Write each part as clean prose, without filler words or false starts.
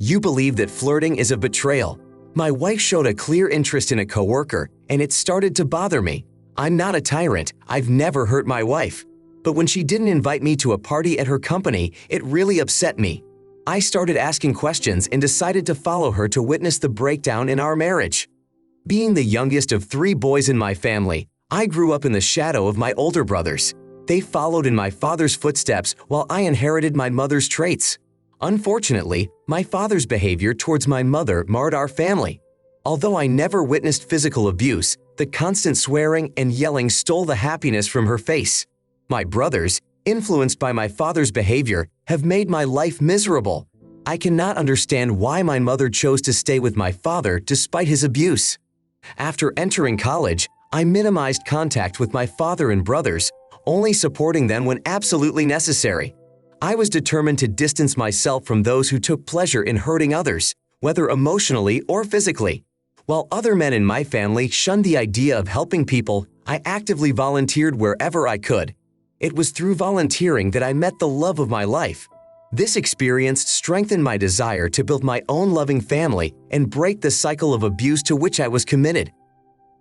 You believe that flirting is a betrayal. My wife showed a clear interest in a coworker, and it started to bother me. I'm not a tyrant. I've never hurt my wife. But when she didn't invite me to a party at her company, it really upset me. I started asking questions and decided to follow her to witness the breakdown in our marriage. Being the youngest of 3 boys in my family, I grew up in the shadow of my older brothers. They followed in my father's footsteps while I inherited my mother's traits. Unfortunately, my father's behavior towards my mother marred our family. Although I never witnessed physical abuse, the constant swearing and yelling stole the happiness from her face. My brothers, influenced by my father's behavior, have made my life miserable. I cannot understand why my mother chose to stay with my father despite his abuse. After entering college, I minimized contact with my father and brothers, only supporting them when absolutely necessary. I was determined to distance myself from those who took pleasure in hurting others, whether emotionally or physically. While other men in my family shunned the idea of helping people, I actively volunteered wherever I could. It was through volunteering that I met the love of my life. This experience strengthened my desire to build my own loving family and break the cycle of abuse to which I was committed.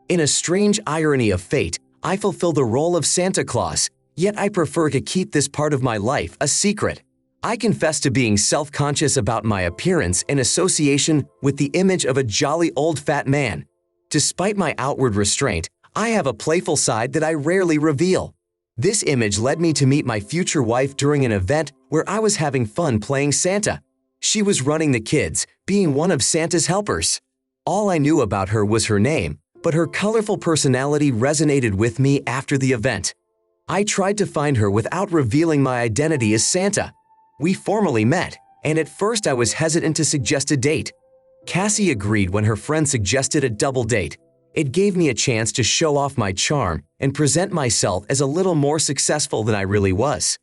In a strange irony of fate, I fulfill the role of Santa Claus, yet I prefer to keep this part of my life a secret. I confess to being self-conscious about my appearance in association with the image of a jolly old fat man. Despite my outward restraint, I have a playful side that I rarely reveal. This image led me to meet my future wife during an event where I was having fun playing Santa. She was running the kids, being one of Santa's helpers. All I knew about her was her name, but her colorful personality resonated with me after the event. I tried to find her without revealing my identity as Santa. We formally met, and at first I was hesitant to suggest a date. Cassie agreed when her friend suggested a double date. It gave me a chance to show off my charm and present myself as a little more successful than I really was.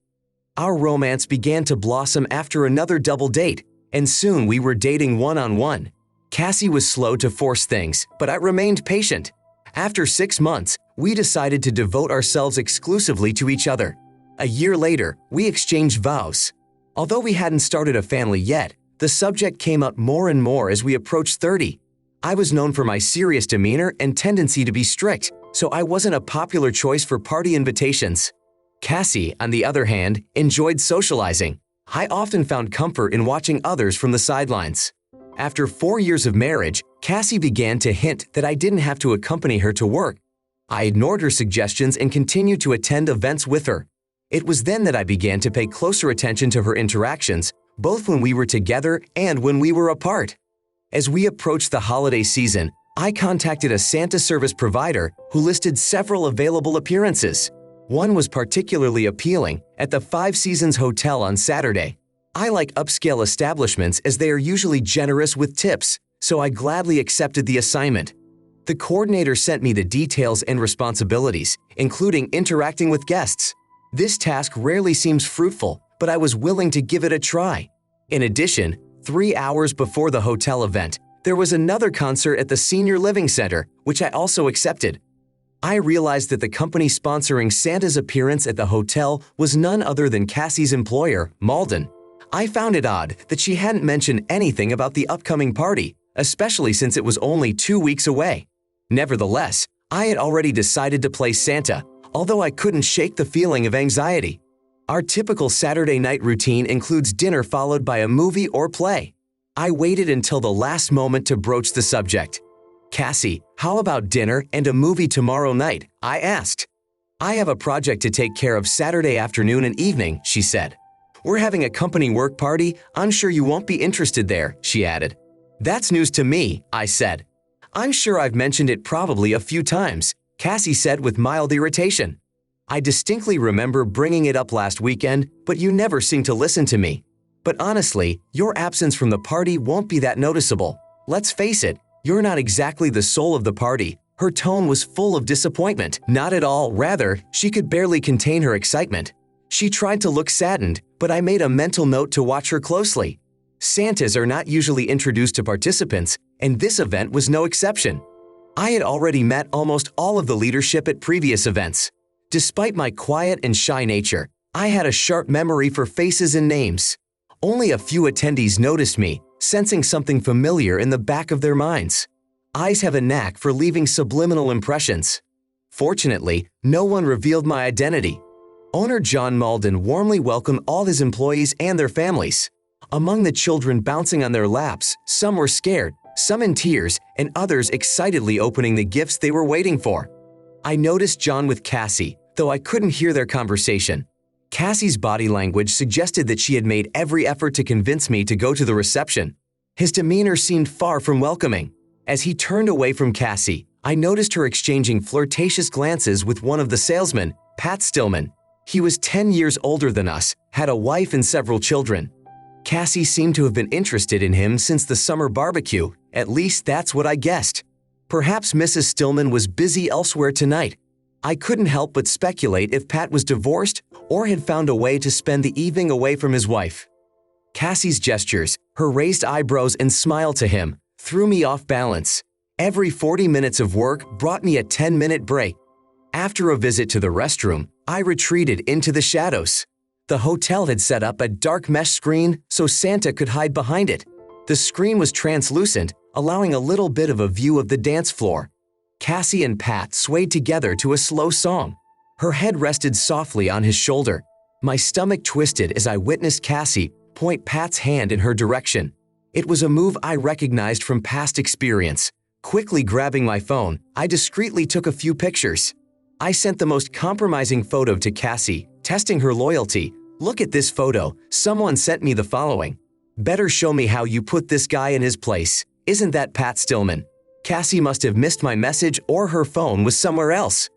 Our romance began to blossom after another double date, and soon we were dating one-on-one. Cassie was slow to force things, but I remained patient. After 6 months, we decided to devote ourselves exclusively to each other. A year later, we exchanged vows. Although we hadn't started a family yet, the subject came up more and more as we approached 30. I was known for my serious demeanor and tendency to be strict, so I wasn't a popular choice for party invitations. Cassie, on the other hand, enjoyed socializing. I often found comfort in watching others from the sidelines. After 4 years of marriage, Cassie began to hint that I didn't have to accompany her to work. I ignored her suggestions and continued to attend events with her. It was then that I began to pay closer attention to her interactions, both when we were together and when we were apart. As we approached the holiday season, I contacted a Santa service provider who listed several available appearances. One was particularly appealing, at the Five Seasons Hotel on Saturday. I like upscale establishments as they are usually generous with tips, so I gladly accepted the assignment. The coordinator sent me the details and responsibilities, including interacting with guests. This task rarely seems fruitful, but I was willing to give it a try. In addition, 3 hours before the hotel event, there was another concert at the Senior Living Center, which I also accepted. I realized that the company sponsoring Santa's appearance at the hotel was none other than Cassie's employer, Malden. I found it odd that she hadn't mentioned anything about the upcoming party, especially since it was only 2 weeks away. Nevertheless, I had already decided to play Santa, although I couldn't shake the feeling of anxiety. Our typical Saturday night routine includes dinner followed by a movie or play. I waited until the last moment to broach the subject. "Cassie, how about dinner and a movie tomorrow night?" I asked. "I have a project to take care of Saturday afternoon and evening," she said. "We're having a company work party. I'm sure you won't be interested there," she added. "That's news to me," I said. "I'm sure I've mentioned it probably a few times," Cassie said with mild irritation. "I distinctly remember bringing it up last weekend, but you never seem to listen to me. But honestly, your absence from the party won't be that noticeable. Let's face it, you're not exactly the soul of the party." Her tone was full of disappointment. Not at all, rather, she could barely contain her excitement. She tried to look saddened, but I made a mental note to watch her closely. Santas are not usually introduced to participants, and this event was no exception. I had already met almost all of the leadership at previous events. Despite my quiet and shy nature, I had a sharp memory for faces and names. Only a few attendees noticed me, sensing something familiar in the back of their minds. Eyes have a knack for leaving subliminal impressions. Fortunately, no one revealed my identity. Owner John Malden warmly welcomed all his employees and their families. Among the children bouncing on their laps, some were scared, some in tears, and others excitedly opening the gifts they were waiting for. I noticed John with Cassie, though I couldn't hear their conversation. Cassie's body language suggested that she had made every effort to convince me to go to the reception. His demeanor seemed far from welcoming. As he turned away from Cassie, I noticed her exchanging flirtatious glances with one of the salesmen, Pat Stillman. He was 10 years older than us, had a wife and several children. Cassie seemed to have been interested in him since the summer barbecue, at least that's what I guessed. Perhaps Mrs. Stillman was busy elsewhere tonight. I couldn't help but speculate if Pat was divorced or had found a way to spend the evening away from his wife. Cassie's gestures, her raised eyebrows and smile to him, threw me off balance. Every 40 minutes of work brought me a 10-minute break. After a visit to the restroom, I retreated into the shadows. The hotel had set up a dark mesh screen so Santa could hide behind it. The screen was translucent, allowing a little bit of a view of the dance floor. Cassie and Pat swayed together to a slow song. Her head rested softly on his shoulder. My stomach twisted as I witnessed Cassie point Pat's hand in her direction. It was a move I recognized from past experience. Quickly grabbing my phone, I discreetly took a few pictures. I sent the most compromising photo to Cassie, testing her loyalty. "Look at this photo. Someone sent me the following. Better show me how you put this guy in his place. Isn't that Pat Stillman?" Cassie must have missed my message or her phone was somewhere else.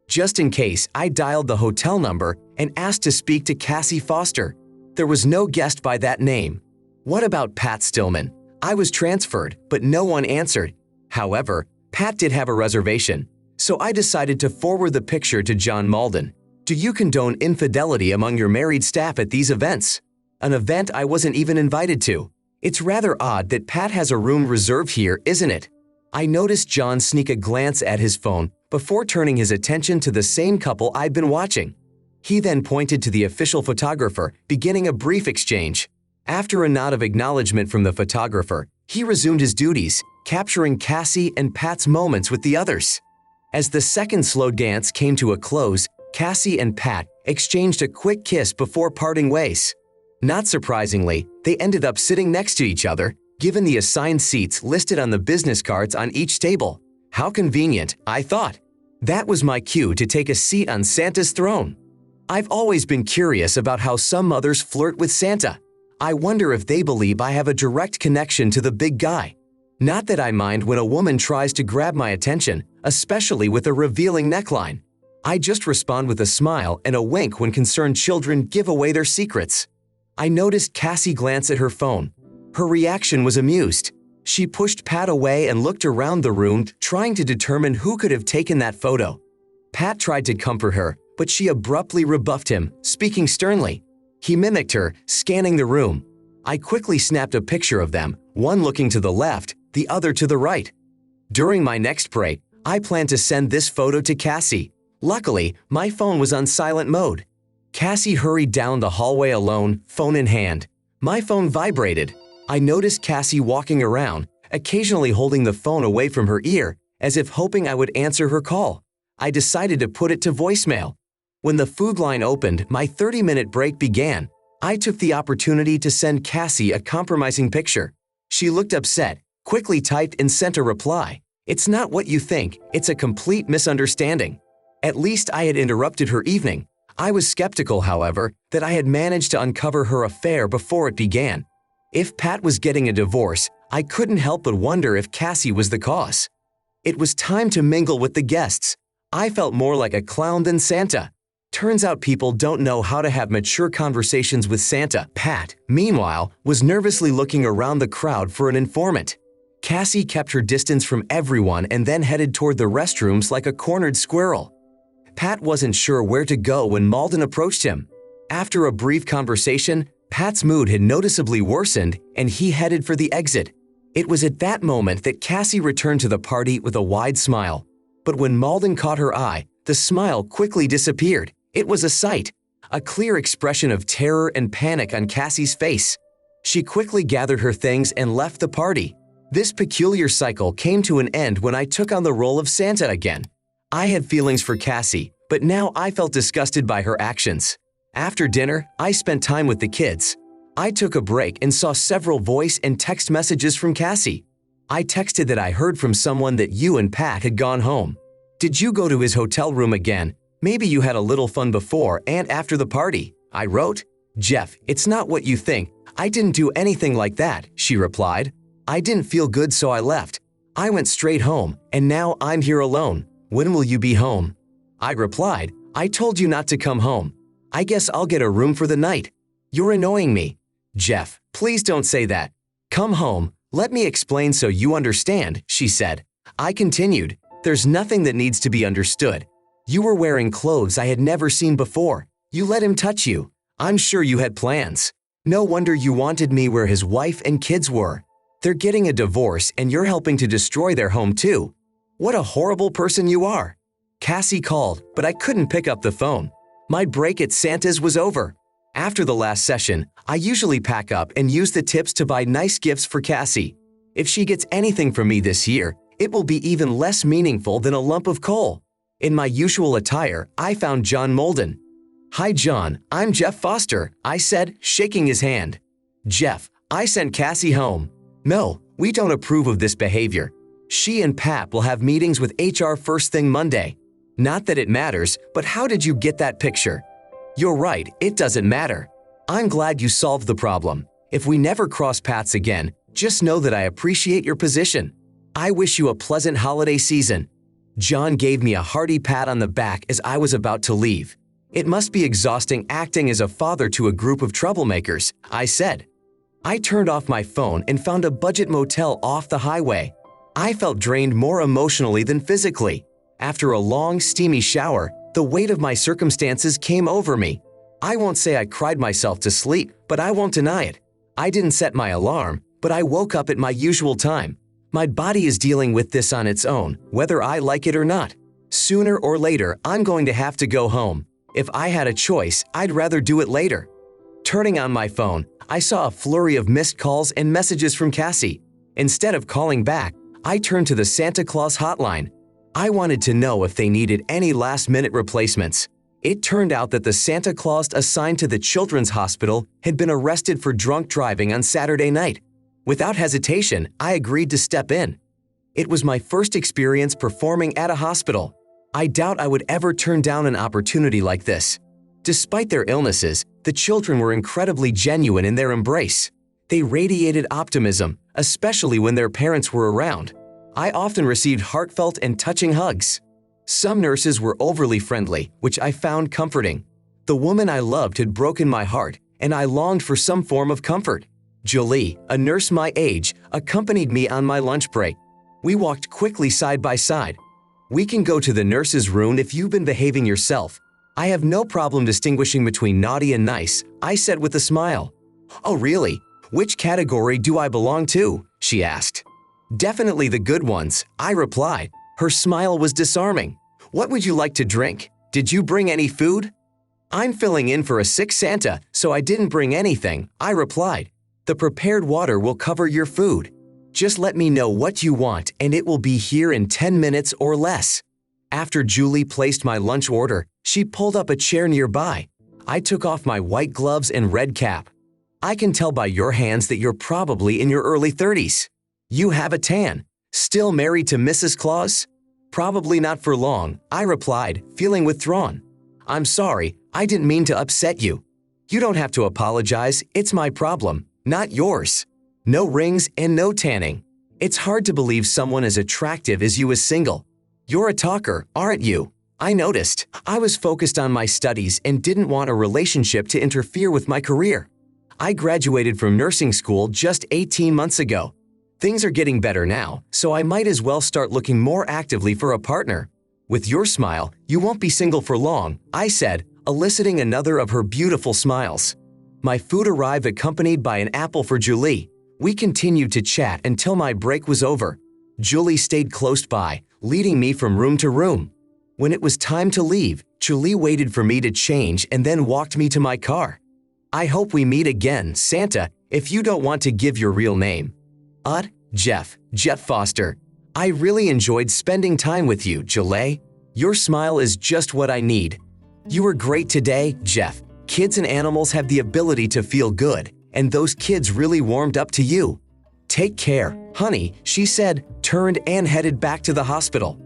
Just in case, I dialed the hotel number and asked to speak to Cassie Foster. There was no guest by that name. What about Pat Stillman? I was transferred, but no one answered. However, Pat did have a reservation, so I decided to forward the picture to John Malden. "Do you condone infidelity among your married staff at these events?" An event I wasn't even invited to. It's rather odd that Pat has a room reserved here, isn't it? I noticed John sneak a glance at his phone before turning his attention to the same couple I'd been watching. He then pointed to the official photographer, beginning a brief exchange. After a nod of acknowledgement from the photographer, he resumed his duties, capturing Cassie and Pat's moments with the others. As the second slow dance came to a close, Cassie and Pat exchanged a quick kiss before parting ways. Not surprisingly, they ended up sitting next to each other, given the assigned seats listed on the business cards on each table. How convenient, I thought. That was my cue to take a seat on Santa's throne. I've always been curious about how some mothers flirt with Santa. I wonder if they believe I have a direct connection to the big guy. Not that I mind when a woman tries to grab my attention, especially with a revealing neckline. I just respond with a smile and a wink when concerned children give away their secrets. I noticed Cassie glance at her phone. Her reaction was amused. She pushed Pat away and looked around the room, trying to determine who could have taken that photo. Pat tried to comfort her, but she abruptly rebuffed him, speaking sternly. He mimicked her, scanning the room. I quickly snapped a picture of them, one looking to the left, the other to the right. During my next break, I planned to send this photo to Cassie. Luckily, my phone was on silent mode. Cassie hurried down the hallway alone, phone in hand. My phone vibrated. I noticed Cassie walking around, occasionally holding the phone away from her ear, as if hoping I would answer her call. I decided to put it to voicemail. When the food line opened, my 30-minute break began. I took the opportunity to send Cassie a compromising picture. She looked upset, quickly typed and sent a reply. "It's not what you think, it's a complete misunderstanding." At least I had interrupted her evening. I was skeptical, however, that I had managed to uncover her affair before it began. If Pat was getting a divorce, I couldn't help but wonder if Cassie was the cause. It was time to mingle with the guests. I felt more like a clown than Santa. Turns out people don't know how to have mature conversations with Santa. Pat, meanwhile, was nervously looking around the crowd for an informant. Cassie kept her distance from everyone and then headed toward the restrooms like a cornered squirrel. Pat wasn't sure where to go when Malden approached him. After a brief conversation, Pat's mood had noticeably worsened and he headed for the exit. It was at that moment that Cassie returned to the party with a wide smile. But when Malden caught her eye, the smile quickly disappeared. It was a sight, a clear expression of terror and panic on Cassie's face. She quickly gathered her things and left the party. This peculiar cycle came to an end when I took on the role of Santa again. I had feelings for Cassie, but now I felt disgusted by her actions. After dinner, I spent time with the kids. I took a break and saw several voice and text messages from Cassie. I texted that I heard from someone that you and Pat had gone home. Did you go to his hotel room again? Maybe you had a little fun before and after the party. I wrote. Jeff, it's not what you think. I didn't do anything like that, she replied. I didn't feel good, so I left. I went straight home, and now I'm here alone. When will you be home? I replied, I told you not to come home. I guess I'll get a room for the night. You're annoying me. Jeff, please don't say that. Come home. Let me explain so you understand, she said. I continued, there's nothing that needs to be understood. You were wearing clothes I had never seen before. You let him touch you. I'm sure you had plans. No wonder you wanted me where his wife and kids were. They're getting a divorce and you're helping to destroy their home too. What a horrible person you are. Cassie called, but I couldn't pick up the phone. My break at Santa's was over. After the last session, I usually pack up and use the tips to buy nice gifts for Cassie. If she gets anything from me this year, it will be even less meaningful than a lump of coal. In my usual attire, I found John Molden. Hi John, I'm Jeff Foster, I said, shaking his hand. Jeff, I sent Cassie home. No, we don't approve of this behavior. She and Pat will have meetings with HR first thing Monday. Not that it matters, but how did you get that picture? You're right, it doesn't matter. I'm glad you solved the problem. If we never cross paths again, just know that I appreciate your position. I wish you a pleasant holiday season. John gave me a hearty pat on the back as I was about to leave. It must be exhausting acting as a father to a group of troublemakers, I said. I turned off my phone and found a budget motel off the highway. I felt drained more emotionally than physically. After a long, steamy shower, the weight of my circumstances came over me. I won't say I cried myself to sleep, but I won't deny it. I didn't set my alarm, but I woke up at my usual time. My body is dealing with this on its own, whether I like it or not. Sooner or later, I'm going to have to go home. If I had a choice, I'd rather do it later. Turning on my phone, I saw a flurry of missed calls and messages from Cassie. Instead of calling back, I turned to the Santa Claus hotline. I wanted to know if they needed any last-minute replacements. It turned out that the Santa Claus assigned to the Children's Hospital had been arrested for drunk driving on Saturday night. Without hesitation, I agreed to step in. It was my first experience performing at a hospital. I doubt I would ever turn down an opportunity like this. Despite their illnesses, the children were incredibly genuine in their embrace. They radiated optimism, especially when their parents were around. I often received heartfelt and touching hugs. Some nurses were overly friendly, which I found comforting. The woman I loved had broken my heart, and I longed for some form of comfort. Julie, a nurse my age, accompanied me on my lunch break. We walked quickly side by side. We can go to the nurse's room if you've been behaving yourself. I have no problem distinguishing between naughty and nice, I said with a smile. Oh really? Which category do I belong to? She asked. Definitely the good ones, I replied. Her smile was disarming. What would you like to drink? Did you bring any food? I'm filling in for a sick Santa, so I didn't bring anything, I replied. The prepared water will cover your food. Just let me know what you want and it will be here in 10 minutes or less. After Julie placed my lunch order, she pulled up a chair nearby. I took off my white gloves and red cap. I can tell by your hands that you're probably in your early 30s. You have a tan. Still married to Mrs. Claus? Probably not for long, I replied, feeling withdrawn. I'm sorry, I didn't mean to upset you. You don't have to apologize, it's my problem, not yours. No rings and no tanning. It's hard to believe someone as attractive as you is single. You're a talker, aren't you? I noticed. I was focused on my studies and didn't want a relationship to interfere with my career. I graduated from nursing school just 18 months ago. Things are getting better now, so I might as well start looking more actively for a partner. With your smile, you won't be single for long, I said, eliciting another of her beautiful smiles. My food arrived accompanied by an apple for Julie. We continued to chat until my break was over. Julie stayed close by, leading me from room to room. When it was time to leave, Julie waited for me to change and then walked me to my car. I hope we meet again, Santa, if you don't want to give your real name. Jeff Foster. I really enjoyed spending time with you, Jaleh. Your smile is just what I need. You were great today, Jeff. Kids and animals have the ability to feel good, and those kids really warmed up to you. Take care, honey, she said, turned and headed back to the hospital.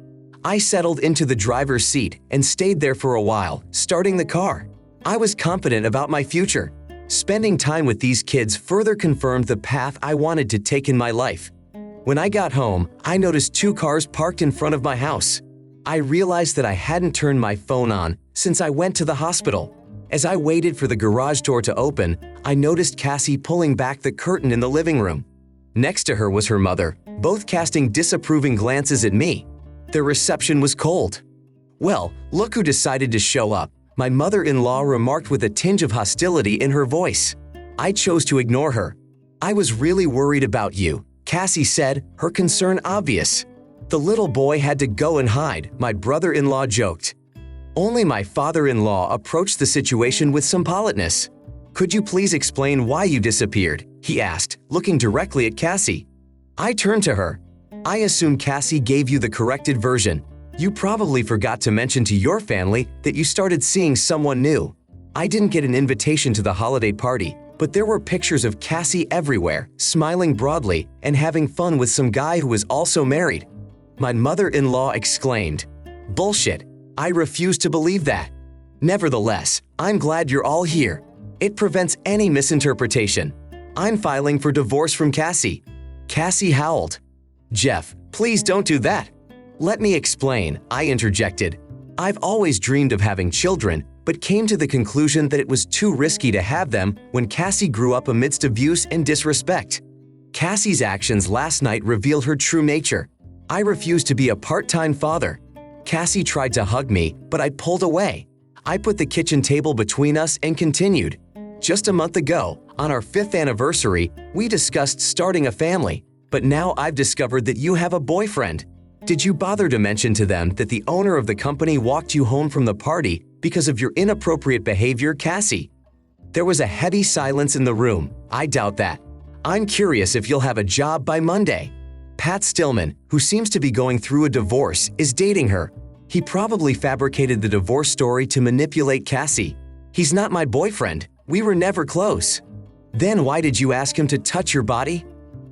I settled into the driver's seat and stayed there for a while, starting the car. I was confident about my future. Spending time with these kids further confirmed the path I wanted to take in my life. When I got home, I noticed 2 cars parked in front of my house. I realized that I hadn't turned my phone on since I went to the hospital. As I waited for the garage door to open, I noticed Cassie pulling back the curtain in the living room. Next to her was her mother, both casting disapproving glances at me. Their reception was cold. "Well, look who decided to show up," my mother-in-law remarked with a tinge of hostility in her voice. I chose to ignore her. "I was really worried about you," Cassie said, her concern obvious. "The little boy had to go and hide," my brother-in-law joked. Only my father-in-law approached the situation with some politeness. "Could you please explain why you disappeared?" he asked, looking directly at Cassie. I turned to her. "I assume Cassie gave you the corrected version. You probably forgot to mention to your family that you started seeing someone new. I didn't get an invitation to the holiday party, but there were pictures of Cassie everywhere, smiling broadly and having fun with some guy who was also married." My mother-in-law exclaimed, "Bullshit. I refuse to believe that. Nevertheless, I'm glad you're all here. It prevents any misinterpretation. I'm filing for divorce from Cassie." Cassie howled. "Jeff, please don't do that." "Let me explain," I interjected. "I've always dreamed of having children, but came to the conclusion that it was too risky to have them when Cassie grew up amidst abuse and disrespect. Cassie's actions last night revealed her true nature. I refused to be a part-time father. Cassie tried to hug me, but I pulled away. I put the kitchen table between us and continued. Just a month ago, on our 5th anniversary, we discussed starting a family, but now I've discovered that you have a boyfriend. Did you bother to mention to them that the owner of the company walked you home from the party because of your inappropriate behavior, Cassie?" There was a heavy silence in the room. I doubt that. "I'm curious if you'll have a job by Monday. Pat Stillman, who seems to be going through a divorce, is dating her. He probably fabricated the divorce story to manipulate Cassie. He's not my boyfriend. We were never close." "Then why did you ask him to touch your body?"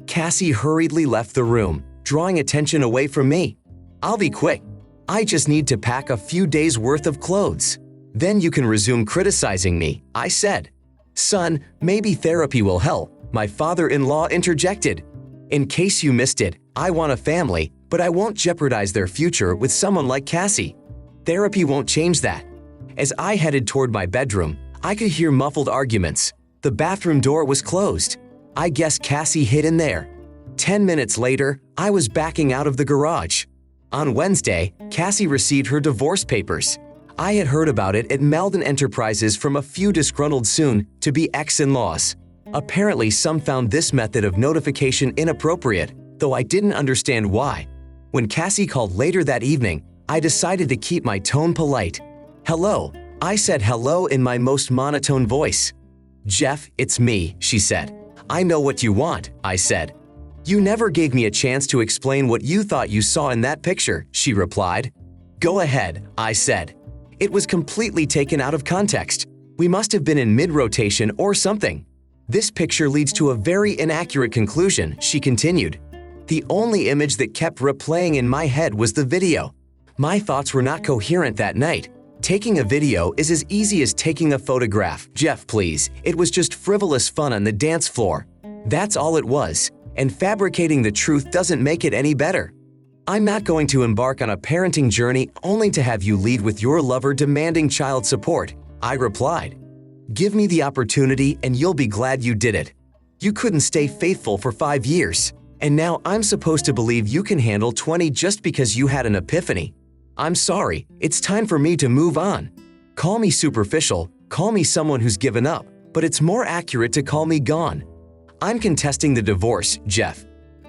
Cassie hurriedly left the room, drawing attention away from me. "I'll be quick. I just need to pack a few days' worth of clothes. Then you can resume criticizing me," I said. "Son, maybe therapy will help," my father-in-law interjected. "In case you missed it, I want a family, but I won't jeopardize their future with someone like Cassie. Therapy won't change that." As I headed toward my bedroom, I could hear muffled arguments. The bathroom door was closed. I guess Cassie hid in there. 10 minutes later, I was backing out of the garage. On Wednesday, Cassie received her divorce papers. I had heard about it at Meldon Enterprises from a few disgruntled soon-to-be ex-in-laws. Apparently, some found this method of notification inappropriate, though I didn't understand why. When Cassie called later that evening, I decided to keep my tone polite. "Hello," I said hello in my most monotone voice. "Jeff, it's me," she said. "I know what you want," I said. "You never gave me a chance to explain what you thought you saw in that picture," she replied. "Go ahead," I said. "It was completely taken out of context. We must have been in mid-rotation or something. This picture leads to a very inaccurate conclusion," she continued. "The only image that kept replaying in my head was the video. My thoughts were not coherent that night. Taking a video is as easy as taking a photograph. Jeff, please. It was just frivolous fun on the dance floor. That's all it was, and fabricating the truth doesn't make it any better. I'm not going to embark on a parenting journey only to have you lead with your lover demanding child support," I replied. "Give me the opportunity and you'll be glad you did it. You couldn't stay faithful for 5 years, and now I'm supposed to believe you can handle 20 just because you had an epiphany. I'm sorry, it's time for me to move on. Call me superficial, call me someone who's given up, but it's more accurate to call me gone. I'm contesting the divorce, Jeff."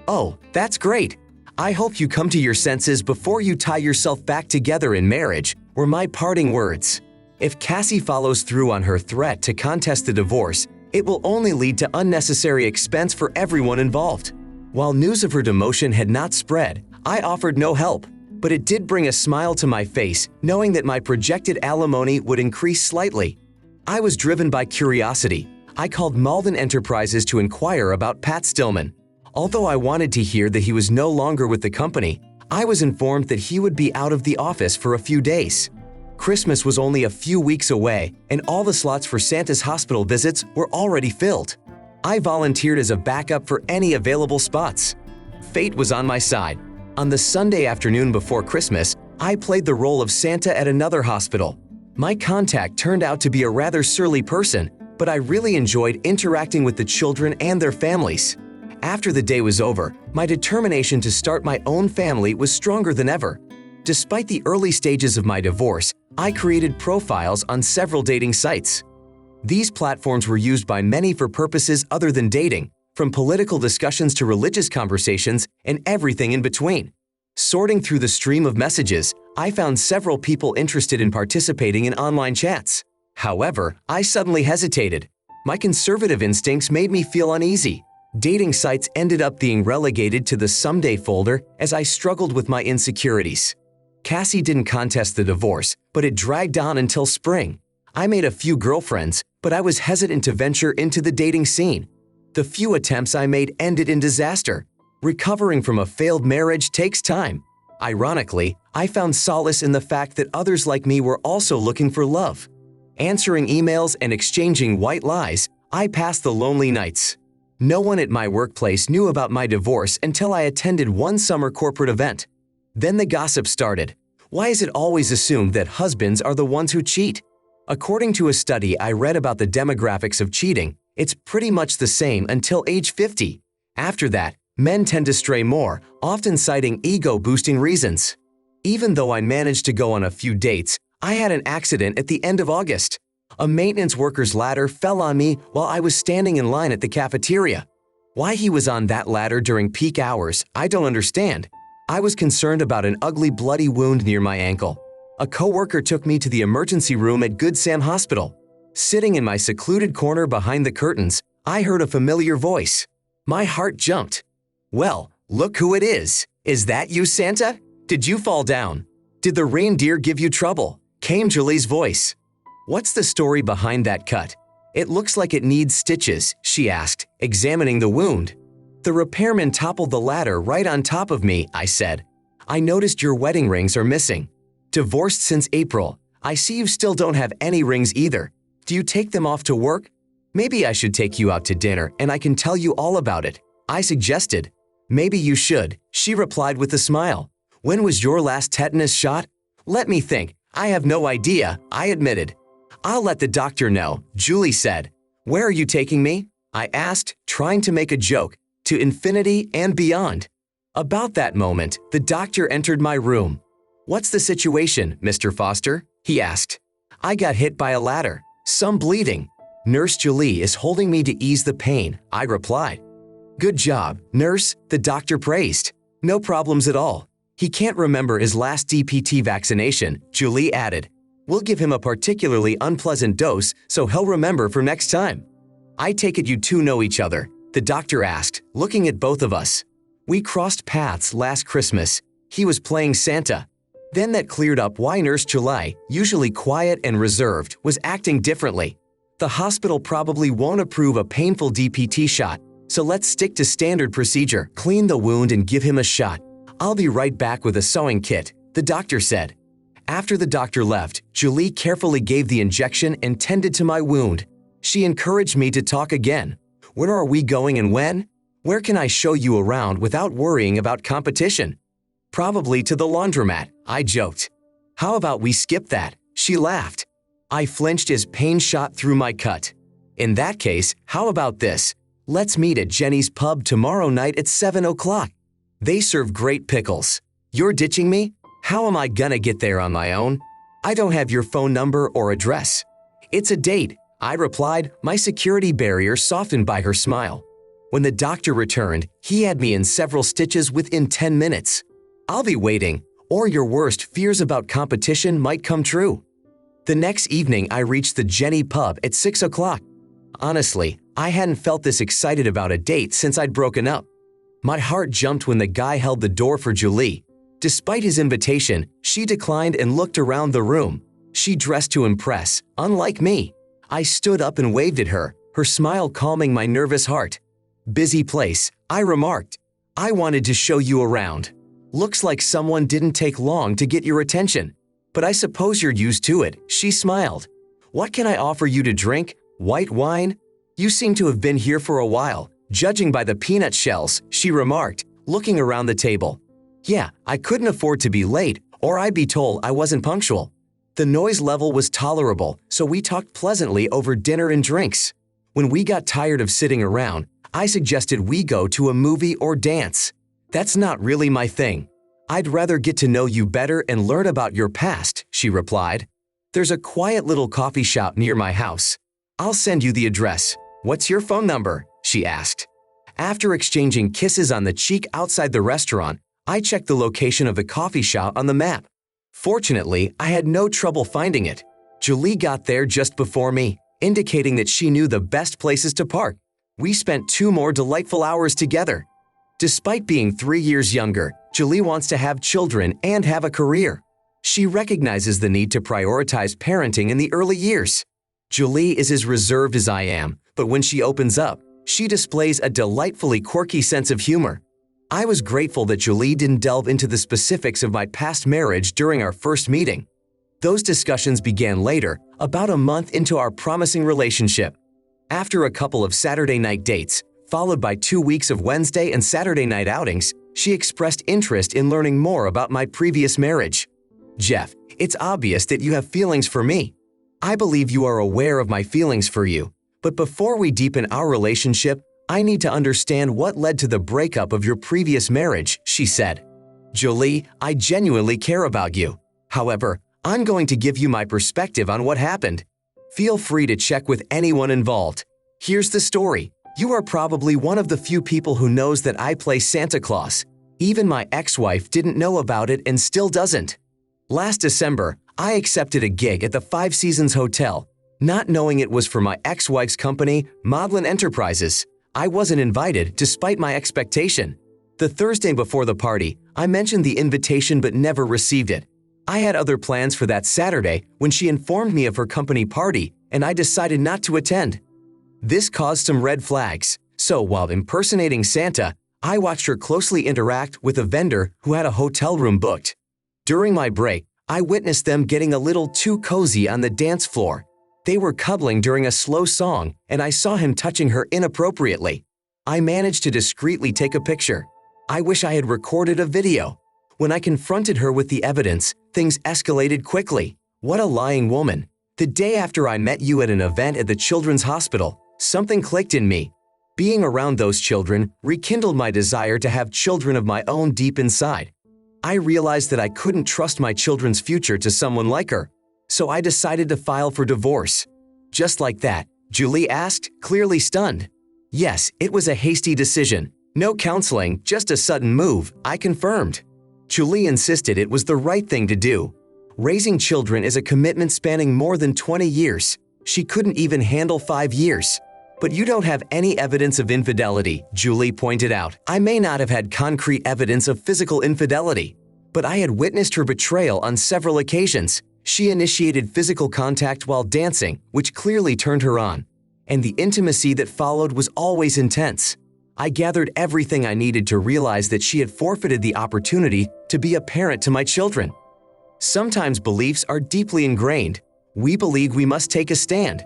"Oh, that's great. I hope you come to your senses before you tie yourself back together in marriage," were my parting words. If Cassie follows through on her threat to contest the divorce, It will only lead to unnecessary expense for everyone involved. While news of her demotion had not spread, I offered no help, but it did bring a smile to my face knowing that my projected alimony would increase slightly. I was driven by curiosity. I called Malden Enterprises to inquire about Pat Stillman. Although I wanted to hear that he was no longer with the company, I was informed that he would be out of the office for a few days. Christmas was only a few weeks away, and all the slots for Santa's hospital visits were already filled. I volunteered as a backup for any available spots. Fate was on my side. On the Sunday afternoon before Christmas, I played the role of Santa at another hospital. My contact turned out to be a rather surly person, but I really enjoyed interacting with the children and their families. After the day was over, my determination to start my own family was stronger than ever. Despite the early stages of my divorce, I created profiles on several dating sites. These platforms were used by many for purposes other than dating, from political discussions to religious conversations and everything in between. Sorting through the stream of messages, I found several people interested in participating in online chats. However, I suddenly hesitated. My conservative instincts made me feel uneasy. Dating sites ended up being relegated to the someday folder as I struggled with my insecurities. Cassie didn't contest the divorce, but it dragged on until spring. I made a few girlfriends, but I was hesitant to venture into the dating scene. The few attempts I made ended in disaster. Recovering from a failed marriage takes time. Ironically, I found solace in the fact that others like me were also looking for love. Answering emails and exchanging white lies, I passed the lonely nights. No one at my workplace knew about my divorce until I attended one summer corporate event. Then the gossip started. Why is it always assumed that husbands are the ones who cheat? According to a study I read about the demographics of cheating, it's pretty much the same until age 50. After that, men tend to stray more, often citing ego-boosting reasons. Even though I managed to go on a few dates, I had an accident at the end of August. A maintenance worker's ladder fell on me while I was standing in line at the cafeteria. Why he was on that ladder during peak hours, I don't understand. I was concerned about an ugly bloody wound near my ankle. A coworker took me to the emergency room at Good Sam Hospital. Sitting in my secluded corner behind the curtains, I heard a familiar voice. My heart jumped. Well, look who it is. Is that you, Santa? Did you fall down? Did the reindeer give you trouble? Came Julie's voice. What's the story behind that cut? It looks like it needs stitches, she asked, examining the wound. The repairman toppled the ladder right on top of me, I said. I noticed your wedding rings are missing. Divorced since April. I see you still don't have any rings either. Do you take them off to work? Maybe I should take you out to dinner and I can tell you all about it, I suggested. Maybe you should, she replied with a smile. When was your last tetanus shot? Let me think. I have no idea, I admitted. I'll let the doctor know, Julie said. Where are you taking me? I asked, trying to make a joke. To infinity and beyond. About that moment, the doctor entered my room. What's the situation, Mr. Foster? He asked. I got hit by a ladder. Some bleeding. Nurse Julie is holding me to ease the pain, I replied. Good job, nurse, the doctor praised. No problems at all. He can't remember his last DPT vaccination, Julie added. We'll give him a particularly unpleasant dose so he'll remember for next time. I take it you two know each other, the doctor asked, looking at both of us. We crossed paths last Christmas. He was playing Santa. Then that cleared up why Nurse Julie, usually quiet and reserved, was acting differently. The hospital probably won't approve a painful DPT shot, so let's stick to standard procedure. Clean the wound and give him a shot. I'll be right back with a sewing kit, the doctor said. After the doctor left, Julie carefully gave the injection and tended to my wound. She encouraged me to talk again. Where are we going and when? Where can I show you around without worrying about competition? Probably to the laundromat, I joked. How about we skip that? She laughed. I flinched as pain shot through my cut. In that case, how about this? Let's meet at Jenny's Pub tomorrow night at 7 o'clock. They serve great pickles. You're ditching me? How am I gonna get there on my own? I don't have your phone number or address. It's a date, I replied, my security barrier softened by her smile. When the doctor returned, he had me in several stitches within 10 minutes. I'll be waiting, or your worst fears about competition might come true. The next evening, I reached the Jenny Pub at 6 o'clock. Honestly, I hadn't felt this excited about a date since I'd broken up. My heart jumped when the guy held the door for Julie. Despite his invitation, she declined and looked around the room. She dressed to impress, unlike me. I stood up and waved at her, her smile calming my nervous heart. "Busy place," I remarked. "I wanted to show you around. Looks like someone didn't take long to get your attention. But I suppose you're used to it," she smiled. "What can I offer you to drink? White wine? You seem to have been here for a while, judging by the peanut shells," she remarked, looking around the table. Yeah, I couldn't afford to be late, or I'd be told I wasn't punctual. The noise level was tolerable, so we talked pleasantly over dinner and drinks. When we got tired of sitting around, I suggested we go to a movie or dance. "That's not really my thing. I'd rather get to know you better and learn about your past," she replied. "There's a quiet little coffee shop near my house. I'll send you the address. What's your phone number?" she asked. After exchanging kisses on the cheek outside the restaurant, I checked the location of the coffee shop on the map. Fortunately, I had no trouble finding it. Julie got there just before me, indicating that she knew the best places to park. We spent 2 more delightful hours together. Despite being 3 years younger, Julie wants to have children and have a career. She recognizes the need to prioritize parenting in the early years. Julie is as reserved as I am, but when she opens up, she displays a delightfully quirky sense of humor. I was grateful that Julie didn't delve into the specifics of my past marriage during our first meeting. Those discussions began later, about a month into our promising relationship. After a couple of Saturday night dates, followed by 2 weeks of Wednesday and Saturday night outings, she expressed interest in learning more about my previous marriage. "Jeff, it's obvious that you have feelings for me. I believe you are aware of my feelings for you, but before we deepen our relationship, I need to understand what led to the breakup of your previous marriage," she said. "Julie, I genuinely care about you. However, I'm going to give you my perspective on what happened. Feel free to check with anyone involved. Here's the story. You are probably one of the few people who knows that I play Santa Claus. Even my ex-wife didn't know about it and still doesn't. Last December, I accepted a gig at the Five Seasons Hotel, not knowing it was for my ex-wife's company, Maudlin Enterprises. I wasn't invited despite my expectation. The Thursday before the party, I mentioned the invitation but never received it. I had other plans for that Saturday when she informed me of her company party, and I decided not to attend. This caused some red flags, so while impersonating Santa, I watched her closely interact with a vendor who had a hotel room booked. During my break, I witnessed them getting a little too cozy on the dance floor. They were cuddling during a slow song, and I saw him touching her inappropriately. I managed to discreetly take a picture. I wish I had recorded a video. When I confronted her with the evidence, things escalated quickly. What a lying woman. The day after I met you at an event at the Children's Hospital, something clicked in me. Being around those children rekindled my desire to have children of my own deep inside. I realized that I couldn't trust my children's future to someone like her, so I decided to file for divorce. Just like that, Julie asked, clearly stunned. Yes, it was a hasty decision. No counseling, just a sudden move, I confirmed. Julie insisted it was the right thing to do. Raising children is a commitment spanning more than 20 years. She couldn't even handle 5 years. But you don't have any evidence of infidelity, Julie pointed out. I may not have had concrete evidence of physical infidelity, but I had witnessed her betrayal on several occasions. She initiated physical contact while dancing, which clearly turned her on. And the intimacy that followed was always intense. I gathered everything I needed to realize that she had forfeited the opportunity to be a parent to my children. Sometimes beliefs are deeply ingrained. We believe we must take a stand.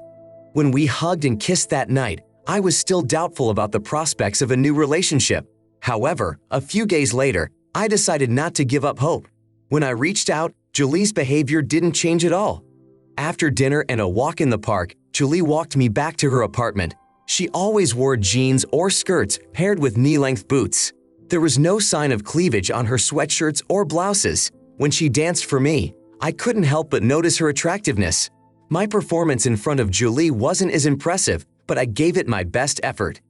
When we hugged and kissed that night, I was still doubtful about the prospects of a new relationship. However, a few days later, I decided not to give up hope. When I reached out, Julie's behavior didn't change at all. After dinner and a walk in the park, Julie walked me back to her apartment. She always wore jeans or skirts paired with knee-length boots. There was no sign of cleavage on her sweatshirts or blouses. When she danced for me, I couldn't help but notice her attractiveness. My performance in front of Julie wasn't as impressive, but I gave it my best effort.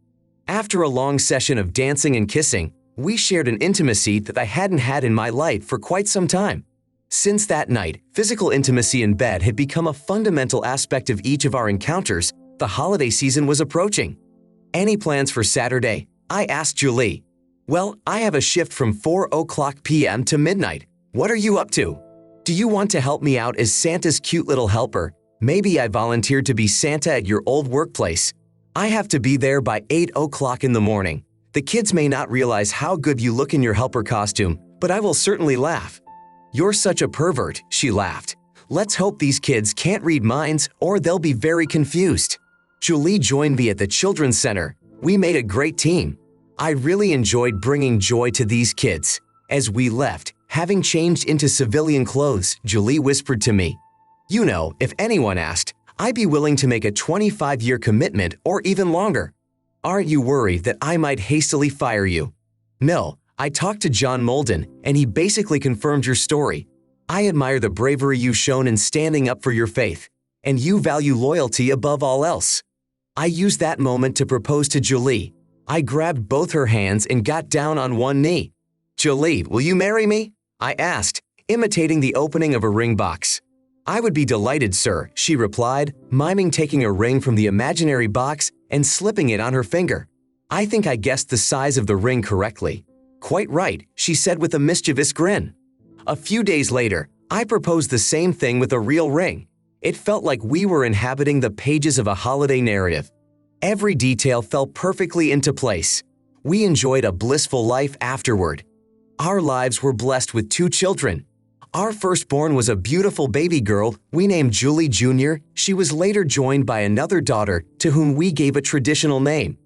After a long session of dancing and kissing, we shared an intimacy that I hadn't had in my life for quite some time. Since that night, physical intimacy in bed had become a fundamental aspect of each of our encounters. The the holiday season was approaching. Any plans for Saturday? I asked Julie. Well, I have a shift from 4 p.m. to midnight. What are you up to? Do you want to help me out as Santa's cute little helper? Maybe I volunteered to be Santa at your old workplace. I have to be there by 8 o'clock in the morning. The kids may not realize how good you look in your helper costume, but I will certainly laugh. You're such a pervert, she laughed. Let's hope these kids can't read minds or they'll be very confused. Julie joined me at the Children's Center. We made a great team. I really enjoyed bringing joy to these kids. As we left, having changed into civilian clothes, Julie whispered to me, "You know, if anyone asked, I'd be willing to make a 25-year commitment or even longer. Aren't you worried that I might hastily fire you?" No, I talked to John Molden, and he basically confirmed your story. I admire the bravery you've shown in standing up for your faith, and you value loyalty above all else. I used that moment to propose to Julie. I grabbed both her hands and got down on one knee. "Julie, will you marry me?" I asked, imitating the opening of a ring box. "I would be delighted, sir," she replied, miming taking a ring from the imaginary box and slipping it on her finger. I think I guessed the size of the ring correctly. "Quite right," she said with a mischievous grin. A few days later, I proposed the same thing with a real ring. It felt like we were inhabiting the pages of a holiday narrative. Every detail fell perfectly into place. We enjoyed a blissful life afterward. Our lives were blessed with 2 children. Our firstborn was a beautiful baby girl we named Julie Jr. She was later joined by another daughter to whom we gave a traditional name.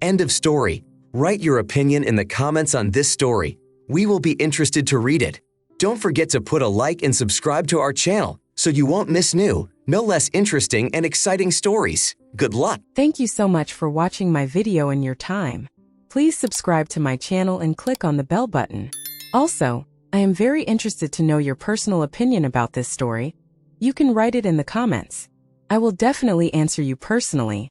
End of story. Write your opinion in the comments on this story. We will be interested to read it. Don't forget to put a like and subscribe to our channel so you won't miss new, no less interesting and exciting stories. Good luck! Thank you so much for watching my video and your time. Please subscribe to my channel and click on the bell button. Also, I am very interested to know your personal opinion about this story. You can write it in the comments. I will definitely answer you personally.